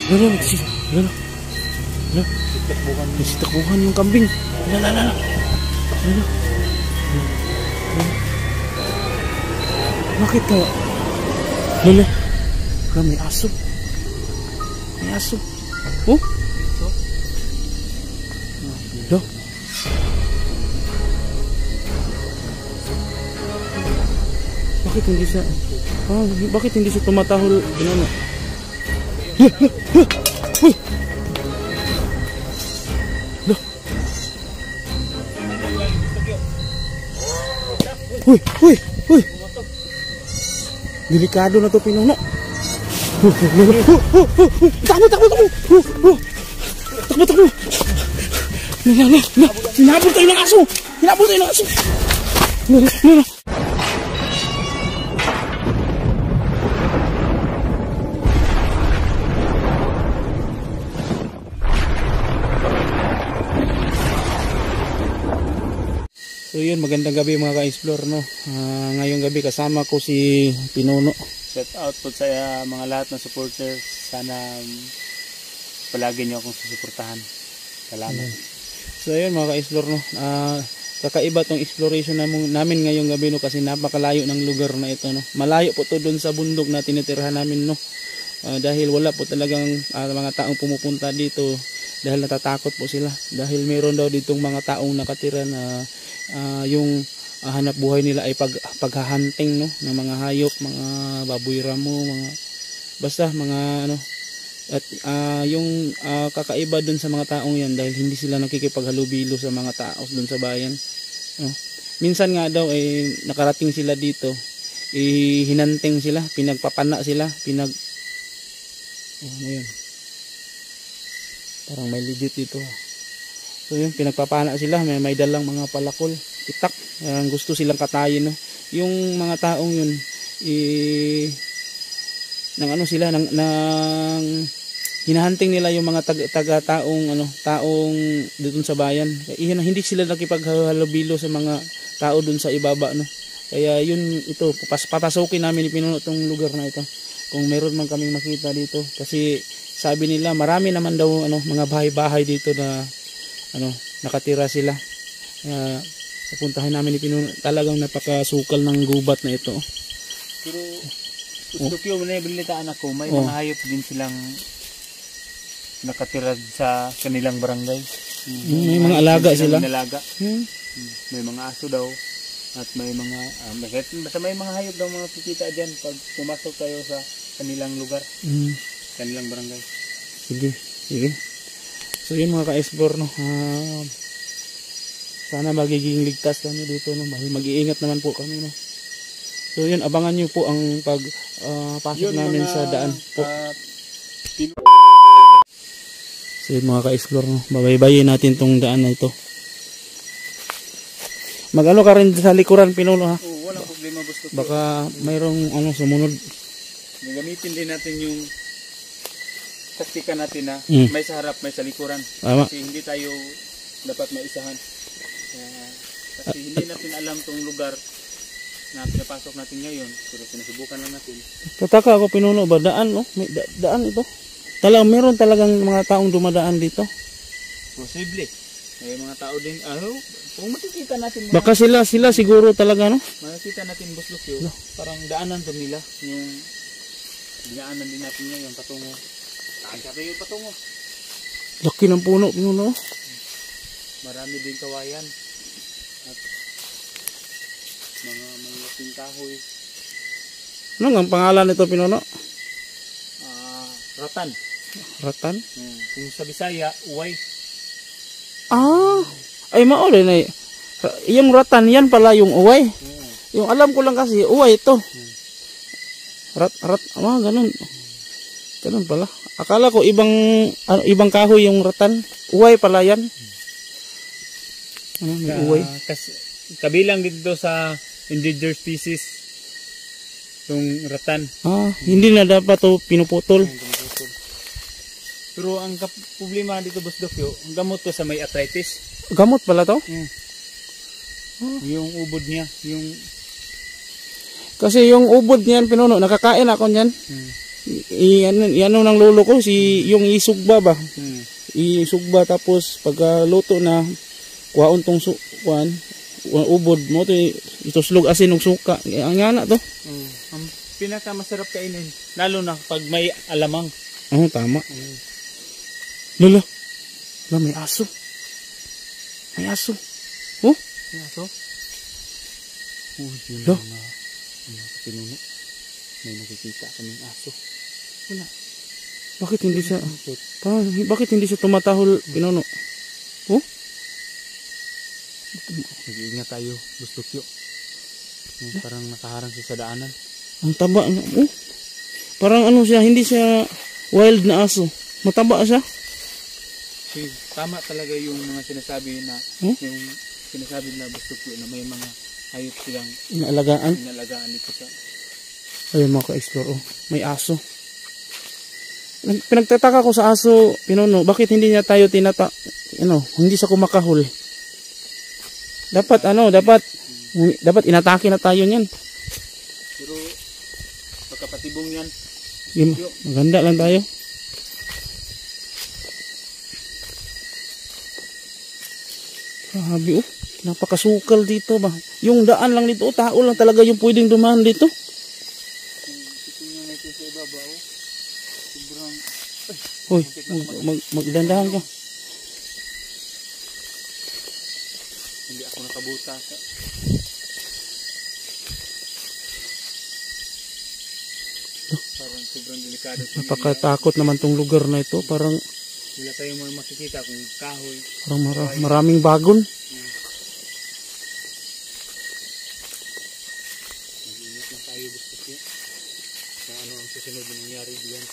Lala, lala. Nagsitakbuhan yung kambing. Lala, lala. Lala. Bakit kaya? Lala. Lala, may aso. May aso. Oh? Lala. Bakit hindi siya tumatahol? Ano? Uy! Uy! Uy! Uy! Delikado na to, Pinuno. Takbo! Takbo! Hinabol tayo ng aso! So yun, magandang gabi mga ka-explore, no? Ngayong gabi kasama ko si Pinuno. Shout out po sa mga lahat ng supporters. Sana palagi nyo akong susuportahan. Salamat. So yun mga ka-explore, no? Kakaiba tong exploration namin ngayong gabi, no? Kasi napakalayo ng lugar na ito, no? Malayo po to doon sa bundok na tinitirhan namin, no? Dahil wala po talagang mga taong pumupunta dito dahil natatakot po sila. Dahil meron daw ditong mga taong nakatira na yung hanap buhay nila ay paghahunting, no, ng mga hayop, mga baboy ramo, mga basta mga ano. At yung kakaiba dun sa mga taong yan dahil hindi sila nakikipaghalubilo sa mga tao dun sa bayan, no? Minsan nga daw nakarating sila dito, hinanting sila, pinagpapana sila, ano yun, parang may legit dito. So yun, pinagpapana sila, may dalang mga palakol, itak, gusto silang katayin, no? Yung mga taong yun, nang ano sila, nang hinahunting nila yung mga taong dito sa bayan. Hindi sila nakipaghalubilo sa mga tao dun sa ibaba, no? Kaya yun, ito, papasukin namin ni Pinuno itong lugar na ito. Kung meron man kaming makita dito. Kasi sabi nila, marami naman daw mga bahay-bahay dito na nakatira sila. Puntahan namin ni Pinuno. Talagang napakasukal ng gubat na ito. Pero gusto ko yung nabalitaan ako, may mga hayop din silang nakatira sa kanilang barangay. May mga alaga sila. May mga aso daw. At may mga basta may mga hayop daw mga kikita dyan pag pumasok tayo sa kanilang lugar. Kanilang barangay. Sige. So yun mga ka-explore, no? Sana magiging ligtas kami dito, no? Mag-iingat naman po kami, no? So yun, abangan nyo po ang pasok namin sa daan po. So yun mga ka-explore, no? Babaybayin natin tong daan na ito. Mag-ano ka rin sa likuran, Pinuno, ha? Oo, walang problema, gusto ko. Baka mayroong sumunod. Gamitin din natin yung taktika natin na may sa harap, may sa likuran. Kasi hindi tayo dapat maisahan. Kasi hindi natin alam tong lugar na pinapasok natin ngayon. Pero sinusubukan lang natin. Tataka ako, Pinuno, ba? Daan, no? May daan ito. Meron talagang mga taong dumadaan dito. Posible. May mga tao din. Kung makikita natin. Baka sila siguro talaga, no? Makikita natin, Buslok, yun. Parang daanan to nila. Yung daanan din natin ngayon patungo. Patungo. Laki ng puno, Pinuno. Marami din kawayan. At mga malaking kahoy. Ano ang pangalan nito, Pinuno? Ratan. Ratan? Kung sa Bisaya, uway. Ay mauli na yung ratan yan pala yung uway. Yung alam ko lang kasi uway ito. Ganun. Ganun pala. Akala ko ibang kahoy yung ratan. Uway pala yan. Uway. Kabilang dito sa endangered species yung ratan. Hindi na dapat to pinuputol. Pero ang problema dito, Boss Dokyo, ang gamot to sa may arthritis. Gamot pala to? Yung ubod niya, kasi yung ubod niyan, Pinuno, nakakain ako niyan. Ano ng lolo ko, yung isugba ba? Isugba tapos pagka luto na, kuhaon tong ubod mo, ituslog asin ng suka. Ang nga na to. Ang pinakamasarap kainin, lalo na pag may alamang. Tama. Lolo, may aso. May aso. May aso? Lo? Pinuno. May nakikita kaming aso. Wala. Bakit hindi siya tumatahol, Pinuno? Nag-iingat tayo, Bustukyo. Parang nakaharang siya sa daanan. Ang taba. Parang siya, hindi siya wild na aso. Mataba siya. Tama talaga yung mga sinasabi na, yung sinasabi na Bustukyo na may mga hayop silang inalagaan dito sa... Ayun mga ka-explore, may aso. Pinagtataka ko sa aso, Pinuno, bakit hindi niya tayo hindi siya kumakahol. Dapat inatake na tayo niyan. Pero pagkapatibong yan. Maganda lang tayo. Grabe napakasukal dito ba. Yung daan lang dito, tao lang talaga yung pwedeng dumaan dito. Hoy, magdandahan ka. Hindi ako nakabuta sa... Parang sobrang delikado. Napakatakot naman tong lugar na ito. Parang wala tayong makikita kung kahoy. Parang maraming bagon. Mag-ingat lang tayo, Bustukyo. Na ano ang susunod na nangyari diyan.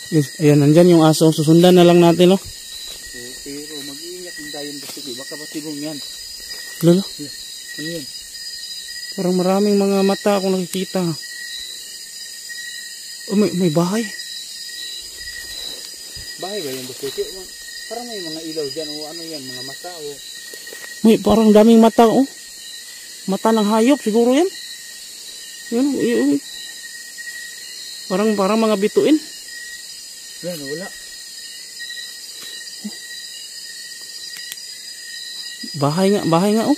Yes, ayan, nandyan yung aso. Susundan na lang natin, no? Pero mag-iingat din tayo, Bustukyo. Baka patibong yan. Lalo? Ano yan? Parang maraming mga mata akong nakikita. May bahay. Bahay ba yung Bustukyo? Parang may mga ilaw dyan. O ano yan? Mga mata o... May parang daming mata, Mata ng hayop, siguro yan. Yun. Parang mga bituin. Wala. Bahay nga,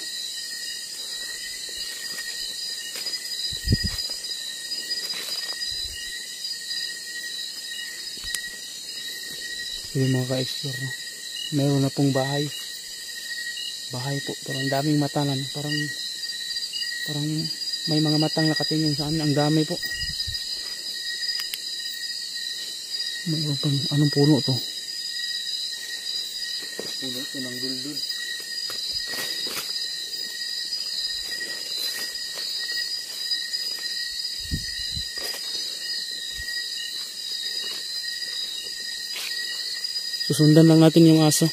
Yung mga ka-explore, meron na pong bahay po, parang daming mata na, parang may mga matang nakatingin sa amin, ang dami po. Mayroon pang anong puno to? Puno ito ng duldul. Susundan lang natin yung aso.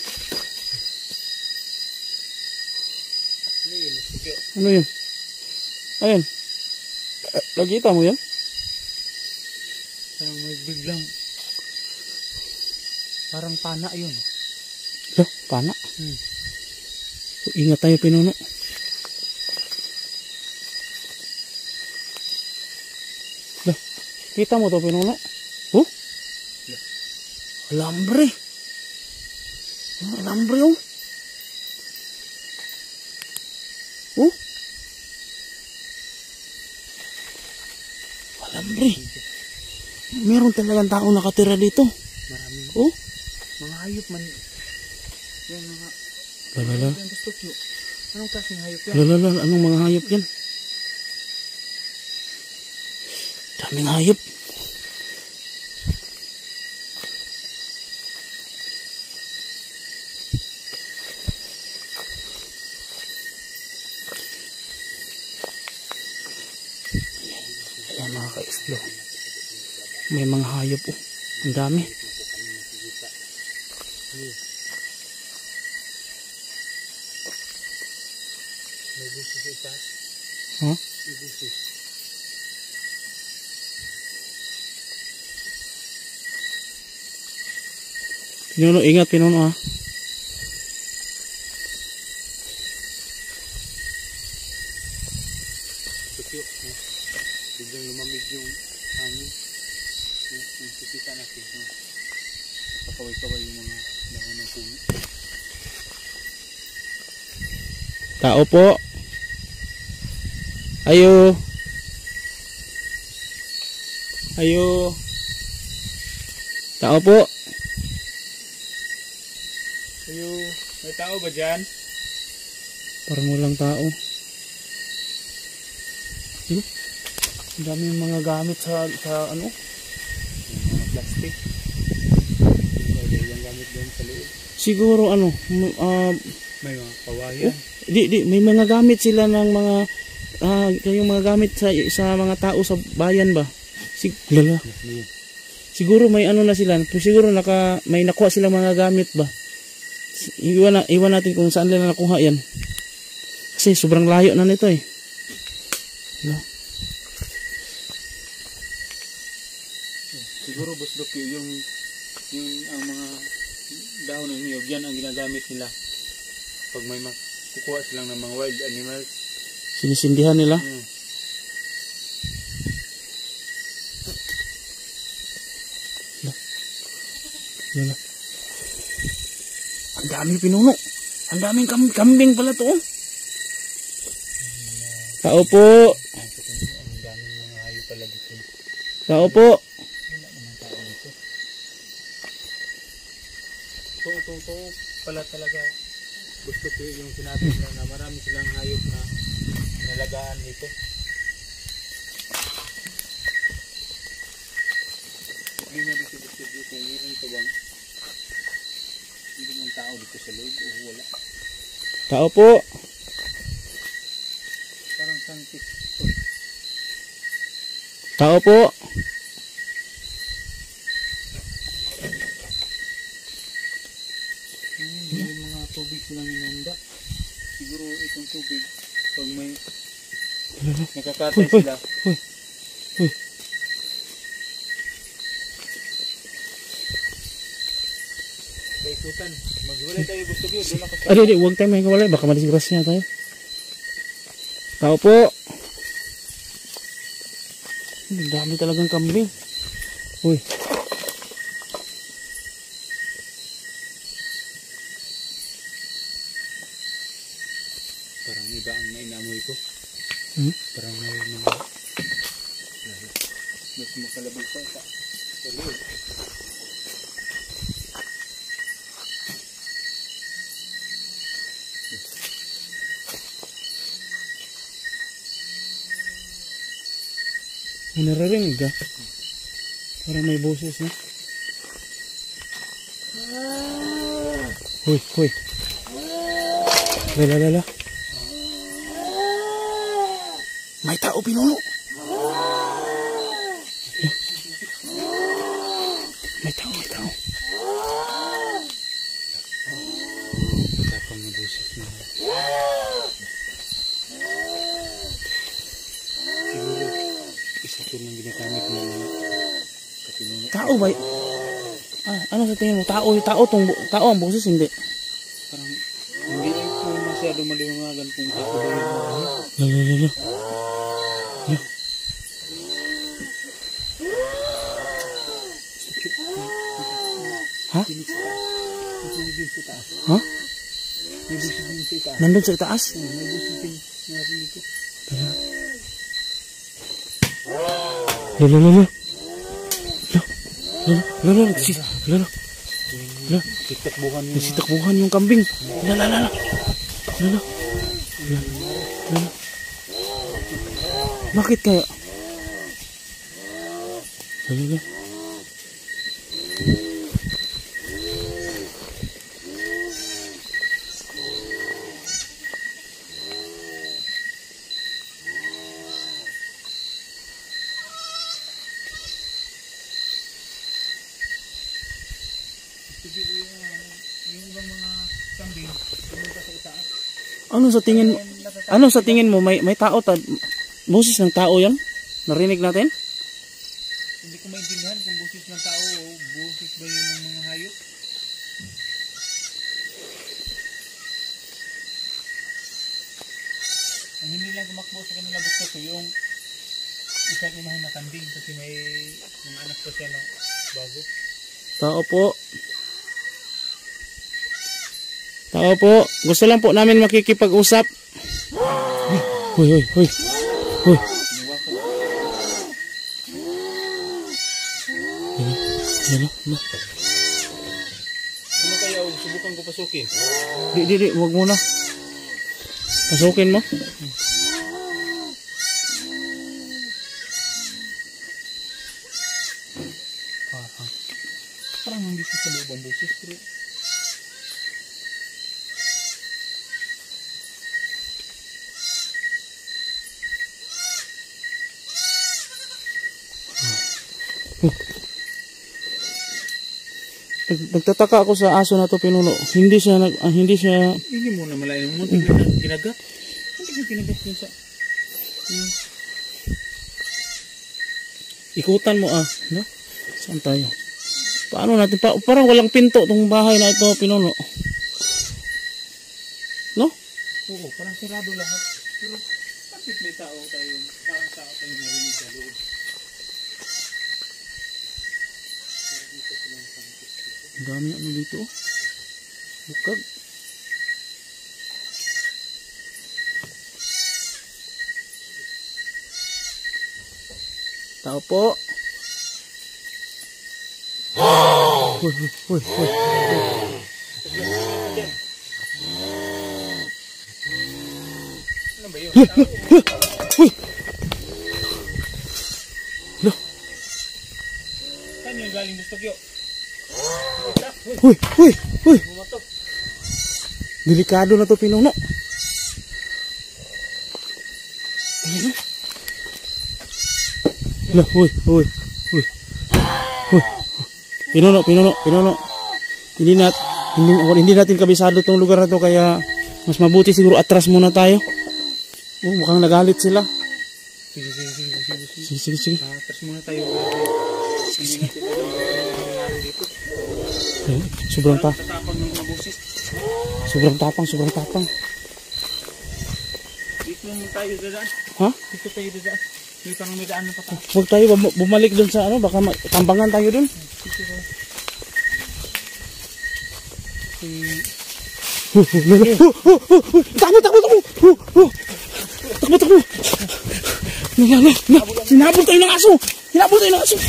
Ano yun? Ayun. Nakita mo yan? Parang may biglang. Parang pana yun. Pana? Ingat tayo, Pinuno. Kita mo to, Pinuno? Alambre. Alambre, Alambre. Meron talagang tao nakatira dito. Maraming. Mga hayop man. Yan mga... Lalala. Anong klaseng hayop yan? Lalala, anong mga hayop yan? Daming hayop. Ayan mga ka-explore. May mga hayop Ang dami. May busis sa itaas. May busis. Pinuno, ingat Pinuno Biglang lumamig. Nakikita natin. Kapaway-kaway yung mga dahon ng puno. Tao po. Ayo. Ayo. Tao po. Ayo, may tao ba dyan? Parang walang tao. Ang daming mga gamit sa ano? Yung mga plastic. Yung gamit doon sa loob. Siguro ano, May mga kawayan. may mga gamit sila ng mga yung mga gamit sa mga tao sa bayan ba? Lala. Siguro may ano na sila, siguro may nakuha silang mga gamit ba? Iwan natin kung saan nila nakuha yan. Kasi sobrang layo na nito eh. No? Siguro busdok yung ang mga dahon ng niyog, yan ang ginagamit nila pag may kukuha silang ng mga wild animals. Sinisindihan nila. Lala. Ang daming pinuno. Ang daming kambing pala to. Tao po. Ang daming mga hayop pala dito. Tao po. Wala naman tao dito. Ito pala talaga gusto ko yung sinabi nila na marami silang hayop na nalagaan dito. Hindi na dito kung meron ito bang hindi ng tao dito sa loob o wala. Tao po. Parang sangkit. Tao po. Yung mga tubig silang inunda. Siguro itong tubig pag may nakakatay sila. Uy. Kaikutan. Maghiwalay tayo gusto ko yun. Adi, huwag tayo mahiwalay. Baka madisgrasya tayo. Tao po. Ang dami talagang kambing. Uy. Parang iba ang nainamoy ko. Parang may mga mas makalabag pa sa loob. May naririnig ka? Parang may boses na. Huy. Lala. May tao pinuno. May tao. Tapang na boses na. Siguro isa ito ng ginagamit ng mga kapinuno. Tao ba? Ano sa tingin mo? Tao ang boses, hindi. Parang hindi ko masyado maliwangagan kung tao ba yun. Lala. Ha? Ha? May busog din sa itaas. Nandun sa itaas? May busog din natin dito. Lala. Sitakbuhan yung kambing. Lala. Bakit kaya? Lala. Yung ibang mga kambing pumunta sa itaas. Ano sa tingin mo may tao boses ng tao 'yan? Narinig natin? Hindi ko maintindihan kung boses ng tao o boses ba yun ng mga hayop. Ang hindi lang tumakbo sa kanila gusto ko yung isang inahin na kambing kasi may mga anak ko siya no. Tao po. Tao po. Gusto lang po namin makikipag-usap. Hoy, hoy, hoy. Hoy. Ano? Ano kaya subukan ko pasukin? Di, wag muna. Pasukin mo. Parang hindi siya sa loob ang boses, pero Nagtataka ako sa aso na to, Pinuno. Hindi hindi mo na malayan mo ginagat. Hindi mo ginagat yun sa ikutan mo no? Saan tayo? Paano natin parang walang pinto tong bahay na ito, Pinuno. No? Oo, parang sarado lahat. Pero bakit may tao tayo, parang tao tayong narinig sa loob? Ang dami ano dito. Bukag. Tao po. Hoy. Ano ba yun? Hoy. Lo. Saan yung galing gusto kyo? Hoy. Delikado na to, Pinuno. Ayan. Lo, hoy. Pinuno. Hindi natin kabisado tong lugar na to, kaya mas mabuti siguro atras muna tayo. Oh, mukhang nagalit sila. Sige. Atras muna tayo. Sige. Sobrang tatapang ng mga boses. Sobrang tapang. Dito lang tayo dadaan. Ha? Dito tayo dadaan. May parang may daan na pata. Huwag tayo bumalik dun sa baka tambangan tayo dun. Takbo. Hinabol tayo ng aso.